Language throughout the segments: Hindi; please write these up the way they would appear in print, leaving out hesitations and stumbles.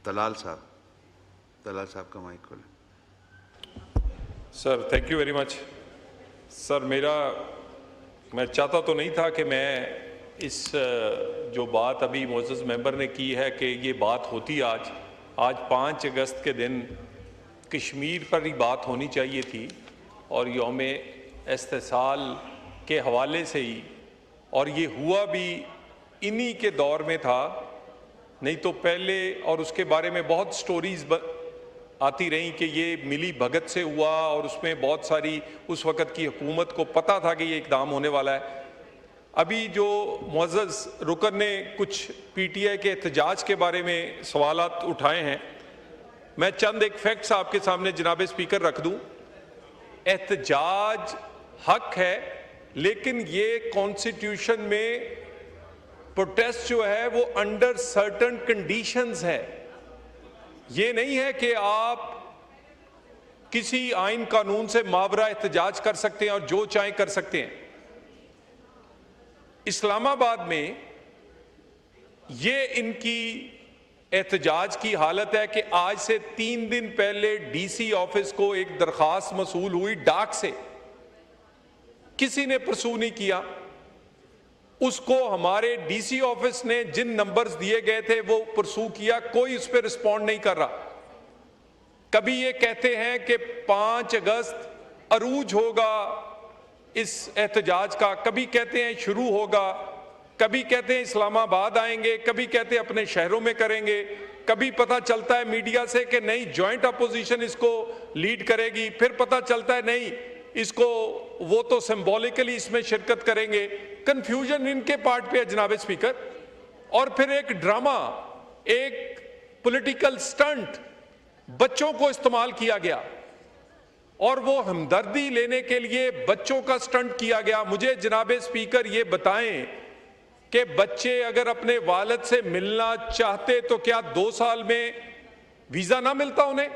दलाल साहब का माइक खोलें। Sir thank you very much. Sir मैं चाहता तो नहीं था कि मैं इस जो बात अभी मोअज़्ज़ज़ मेंबर ने की है कि ये बात होती आज 5 अगस्त के दिन कश्मीर पर ही बात होनी चाहिए थी और यौम इस्तिसाल के हवाले से ही, और ये हुआ भी इन्हीं के दौर में था। नहीं तो पहले और उसके बारे में बहुत स्टोरीज आती रहीं कि ये मिली भगत से हुआ और उसमें बहुत सारी उस वक़्त की हुकूमत को पता था कि ये इक़दाम होने वाला है। अभी जो मुअज़्ज़ज़ रुकन ने कुछ पीटीआई के एहतजाज के बारे में सवालात उठाए हैं, मैं चंद एक फैक्ट्स आपके सामने जनाब स्पीकर रख दूं। एहतजाज हक है, लेकिन ये कॉन्स्टिट्यूशन में प्रोटेस्ट जो है वो अंडर सर्टेन कंडीशंस है। ये नहीं है कि आप किसी आइन कानून से मावरा एहतजाज कर सकते हैं और जो चाहें कर सकते हैं। इस्लामाबाद में ये इनकी एहतजाज की हालत है कि आज से 3 दिन पहले डीसी ऑफिस को एक दरखास्त मसूल हुई डाक से, किसी ने परसू नहीं किया उसको। हमारे डीसी ऑफिस ने जिन नंबर्स दिए गए थे वो परसू किया, कोई उस पर रिस्पॉन्ड नहीं कर रहा। कभी ये कहते हैं कि 5 अगस्त अरूज होगा इस एहतजाज का, कभी कहते हैं शुरू होगा, कभी कहते हैं इस्लामाबाद आएंगे, कभी कहते हैं अपने शहरों में करेंगे, कभी पता चलता है मीडिया से कि नहीं जॉइंट अपोजिशन इसको लीड करेगी, फिर पता चलता है नहीं इसको वो तो सिंबॉलिकली इसमें शिरकत करेंगे। कंफ्यूजन इनके पार्ट पे है जनाब स्पीकर। और फिर एक ड्रामा, एक पॉलिटिकल स्टंट बच्चों को इस्तेमाल किया गया और वो हमदर्दी लेने के लिए बच्चों का स्टंट किया गया। मुझे जनाब स्पीकर ये बताएं कि बच्चे अगर अपने वालिद से मिलना चाहते तो क्या 2 साल में वीजा ना मिलता उन्हें?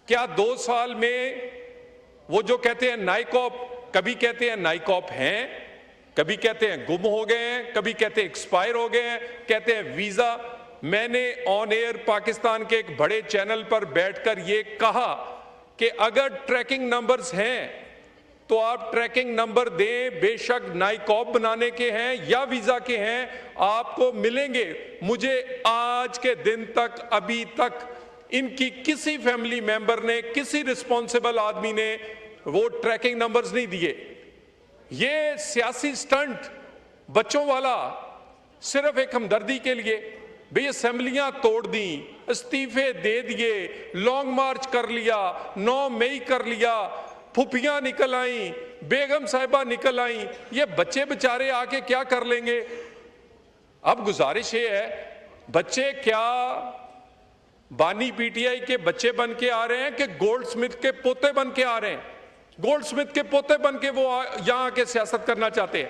क्या 2 साल में वो जो कहते हैं नाइकॉप, कभी कहते हैं नाइकॉप हैं, कभी कहते हैं गुम हो गए हैं, कभी कहते हैं एक्सपायर हो गए हैं, कहते हैं वीजा। मैंने ऑन एयर पाकिस्तान के एक बड़े चैनल पर बैठकर ये कहा कि अगर ट्रैकिंग नंबर्स हैं तो आप ट्रैकिंग नंबर दें, बेशक नाइकॉप बनाने के हैं या वीजा के हैं, आपको मिलेंगे। मुझे आज के दिन तक अभी तक इनकी किसी फैमिली मेंबर ने, किसी रिस्पॉन्सिबल आदमी ने वो ट्रैकिंग नंबर्स नहीं दिए। ये सियासी स्टंट बच्चों वाला सिर्फ एक हमदर्दी के लिए, भाई असेंबलियां तोड़ दी, इस्तीफे दे दिए, लॉन्ग मार्च कर लिया, 9 मई कर लिया, फुफियां निकल आई, बेगम साहिबा निकल आई, ये बच्चे बेचारे आके क्या कर लेंगे? अब गुजारिश ये है, बच्चे क्या बानी पीटीआई के बच्चे बन के आ रहे हैं कि गोल्डस्मिथ के पोते बन के आ रहे हैं? गोल्डस्मिथ के पोते बन के वो यहां आके सियासत करना चाहते हैं।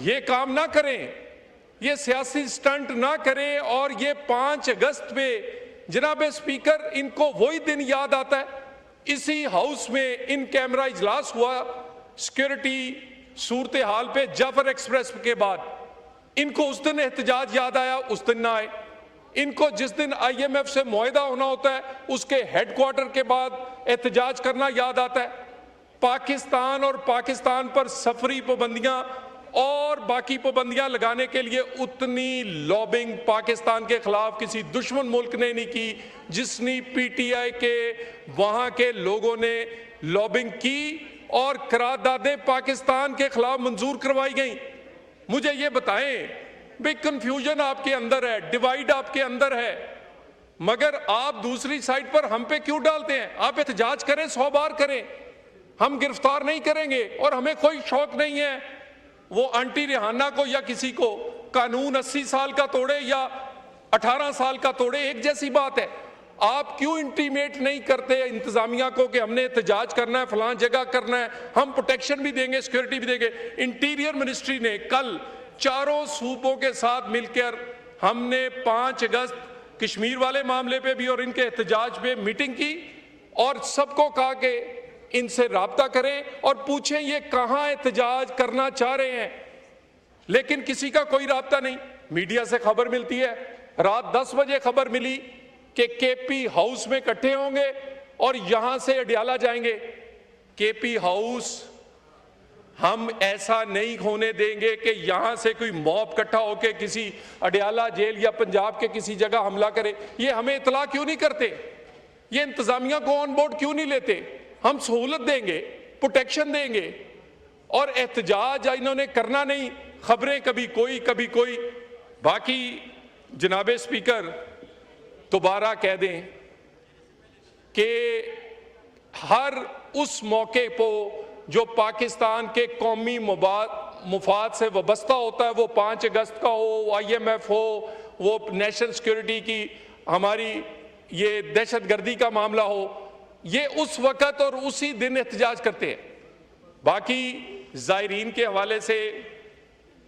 ये काम ना करें, ये सियासी स्टंट ना करें। और ये 5 अगस्त पे जनाब स्पीकर इनको वही दिन याद आता है, इसी हाउस में इन कैमरा इजलास हुआ सिक्योरिटी सूरत हाल पे जाफर एक्सप्रेस के बाद, इनको उस दिन एहतजाज याद आया, उस दिन ना आए। इनको जिस दिन IMF से मुआहदा होना होता है उसके हेडक्वार्टर के बाद एहतजाज करना याद आता है। पाकिस्तान और पाकिस्तान पर सफरी पाबंदियां और बाकी पाबंदियां लगाने के लिए उतनी लॉबिंग पाकिस्तान के खिलाफ किसी दुश्मन मुल्क ने नहीं की जिसने पीटीआई के वहां के लोगों ने लॉबिंग की और करारदादें पाकिस्तान के खिलाफ मंजूर करवाई गई। मुझे ये बताएं, भाई कंफ्यूजन आपके अंदर है, डिवाइड आपके अंदर है, मगर आप दूसरी साइड पर हम पे क्यों डालते हैं? आप एहतजाज करें, 100 बार करें, हम गिरफ्तार नहीं करेंगे। और हमें कोई शौक नहीं है वो आंटी रिहाना को या किसी को कानून 80 साल का तोड़े या 18 साल का तोड़े, एक जैसी बात है। आप क्यों इंटीमेट नहीं करते इंतजामिया को कि हमने एहतजाज करना है, फलां जगह करना है, हम प्रोटेक्शन भी देंगे, सिक्योरिटी भी देंगे। इंटीरियर मिनिस्ट्री ने कल चारों सूबों के साथ मिलकर हमने 5 अगस्त कश्मीर वाले मामले पे भी और इनके एहतजाज पे मीटिंग की और सबको कहा कि इनसे राब्ता करें और पूछें ये कहां एहतजाज करना चाह रहे हैं। लेकिन किसी का कोई राब्ता नहीं। मीडिया से खबर मिलती है, रात 10 बजे खबर मिली कि केपी हाउस में इकट्ठे होंगे और यहां से अडियाला जाएंगे। केपी हाउस हम ऐसा नहीं होने देंगे कि यहां से कोई मॉब इकट्ठा होकर किसी अडियाला जेल या पंजाब के किसी जगह हमला करे। ये हमें इतला क्यों नहीं करते? ये इंतजामिया को ऑन बोर्ड क्यों नहीं लेते? हम सहूलत देंगे, प्रोटेक्शन देंगे, और एहतजाज इन्होंने करना नहीं। खबरें कभी कोई। बाकी जनाबे स्पीकर दोबारा कह दें कि हर उस मौके को जो पाकिस्तान के कौमी मुफाद से वाबस्ता होता है, वो 5 अगस्त का हो, IMF हो, वो नेशनल सिक्योरिटी की हमारी ये दहशतगर्दी का मामला हो, ये उस वक़्त और उसी दिन एहतजाज करते हैं। बाकी ज़ायरीन के हवाले से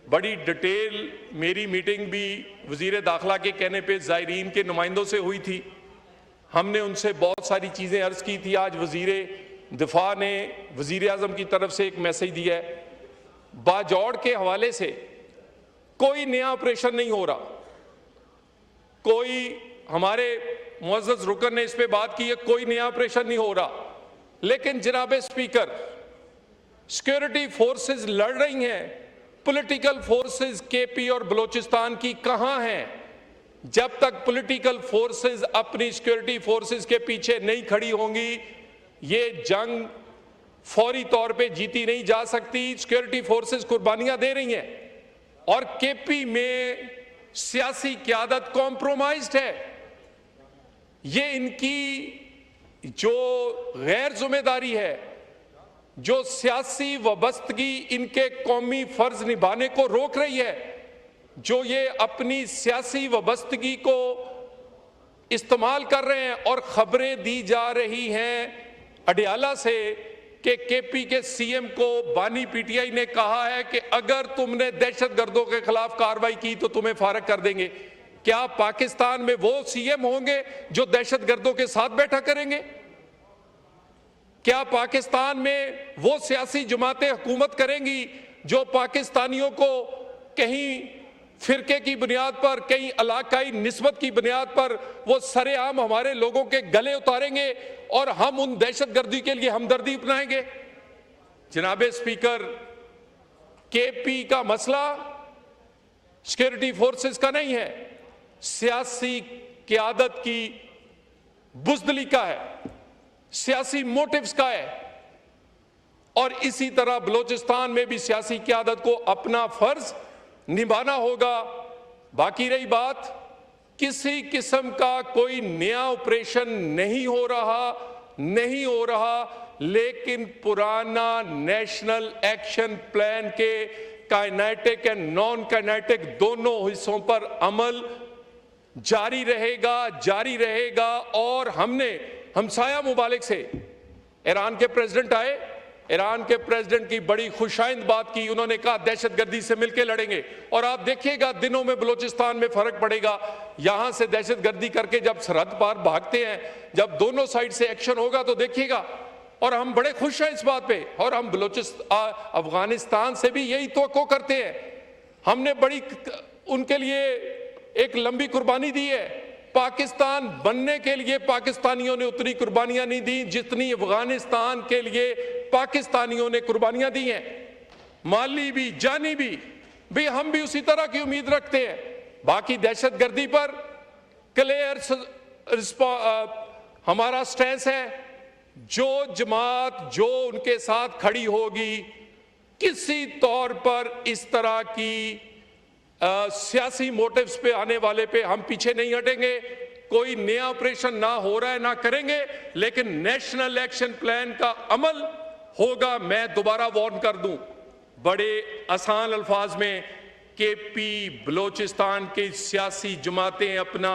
बड़ी डिटेल मेरी मीटिंग भी वज़ीर दाखिला के कहने पे ज़ायरीन के नुमाइंदों से हुई थी। हमने उनसे बहुत सारी चीज़ें अर्ज़ की थी। आज वज़ीर दिफा ने वज़ीर आज़म की तरफ से एक मैसेज दिया है। बाजौड़ के हवाले से कोई नया ऑपरेशन नहीं हो रहा। कोई हमारे मुअज़्ज़ज़ रुकन ने इस पे बात की है, कोई नया ऑपरेशन नहीं हो रहा। लेकिन जनाबे स्पीकर, सिक्योरिटी फोर्सेस लड़ रही हैं, पॉलिटिकल फोर्सेस केपी और बलूचिस्तान की कहां हैं? जब तक पॉलिटिकल फोर्सेस अपनी सिक्योरिटी फोर्सेस के पीछे नहीं खड़ी होंगी, ये जंग फौरी तौर पे जीती नहीं जा सकती। सिक्योरिटी फोर्सेस कुर्बानियां दे रही हैं और केपी में सियासी क़यादत कॉम्प्रोमाइज्ड है। ये इनकी जो गैर जिम्मेदारी है, जो सियासी वाबस्तगी इनके कौमी फर्ज निभाने को रोक रही है, जो ये अपनी सियासी वाबस्तगी को इस्तेमाल कर रहे हैं। और खबरें दी जा रही हैं अडियाला से कि केपी के सीएम को बानी पीटीआई ने कहा है कि अगर तुमने दहशतगर्दों के खिलाफ कार्रवाई की तो तुम्हें फारग कर देंगे। क्या पाकिस्तान में वो सीएम होंगे जो दहशतगर्दों के साथ बैठा करेंगे? क्या पाकिस्तान में वो सियासी जमातें हुकूमत करेंगी जो पाकिस्तानियों को कहीं फिरके की बुनियाद पर, कहीं इलाकाई निस्बत की बुनियाद पर वो सरेआम हमारे लोगों के गले उतारेंगे और हम उन दहशतगर्दी के लिए हमदर्दी अपनाएंगे? जनाबे स्पीकर, केपी का मसला सिक्योरिटी फोर्सेस का नहीं है, सियासी क़यादत की बुज़दिली का है, सियासी मोटिव्स का है। और इसी तरह बलूचिस्तान में भी सियासी क़यादत को अपना फर्ज निभाना होगा। बाकी रही बात, किसी किस्म का कोई नया ऑपरेशन नहीं हो रहा, लेकिन पुराना नेशनल एक्शन प्लान के काइनेटिक एंड नॉन काइनेटिक दोनों हिस्सों पर अमल जारी रहेगा। और हमने हमसाया मुमालिक से, ईरान के प्रेसिडेंट आए, ईरान के प्रेसिडेंट की बड़ी खुशाइंद बात की। उन्होंने कहा दहशतगर्दी से मिलकर लड़ेंगे। और आप देखिएगा दिनों में बलूचिस्तान में फर्क पड़ेगा। यहां से दहशतगर्दी करके जब सरहद पार भागते हैं, जब दोनों साइड से एक्शन होगा तो देखिएगा। और हम बड़े खुश हैं इस बात पे। और हम अफगानिस्तान से भी यही तवक्को करते हैं। हमने बड़ी उनके लिए एक लंबी कुर्बानी दी है। पाकिस्तान बनने के लिए पाकिस्तानियों ने उतनी कुर्बानियां नहीं दी जितनी अफगानिस्तान के लिए पाकिस्तानियों ने कुर्बानियां दी हैं, माली भी, जानी भी। भाई हम भी उसी तरह की उम्मीद रखते हैं। बाकी दहशतगर्दी पर क्लियर हमारा स्टैंस है। जो जमात जो उनके साथ खड़ी होगी, किसी तौर पर इस तरह की सियासी मोटिव्स पे आने वाले पे हम पीछे नहीं हटेंगे। कोई नया ऑपरेशन ना हो रहा है, ना करेंगे, लेकिन नेशनल एक्शन प्लान का अमल होगा। मैं दोबारा वार्न कर दूं बड़े आसान अल्फाज में, केपी बलूचिस्तान के सियासी जमातें अपना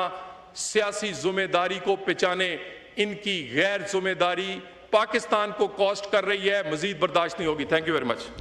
सियासी जिम्मेदारी को पहचाने। इनकी गैर जिम्मेदारी पाकिस्तान को कॉस्ट कर रही है, मजीद बर्दाश्त नहीं होगी। Thank you very much.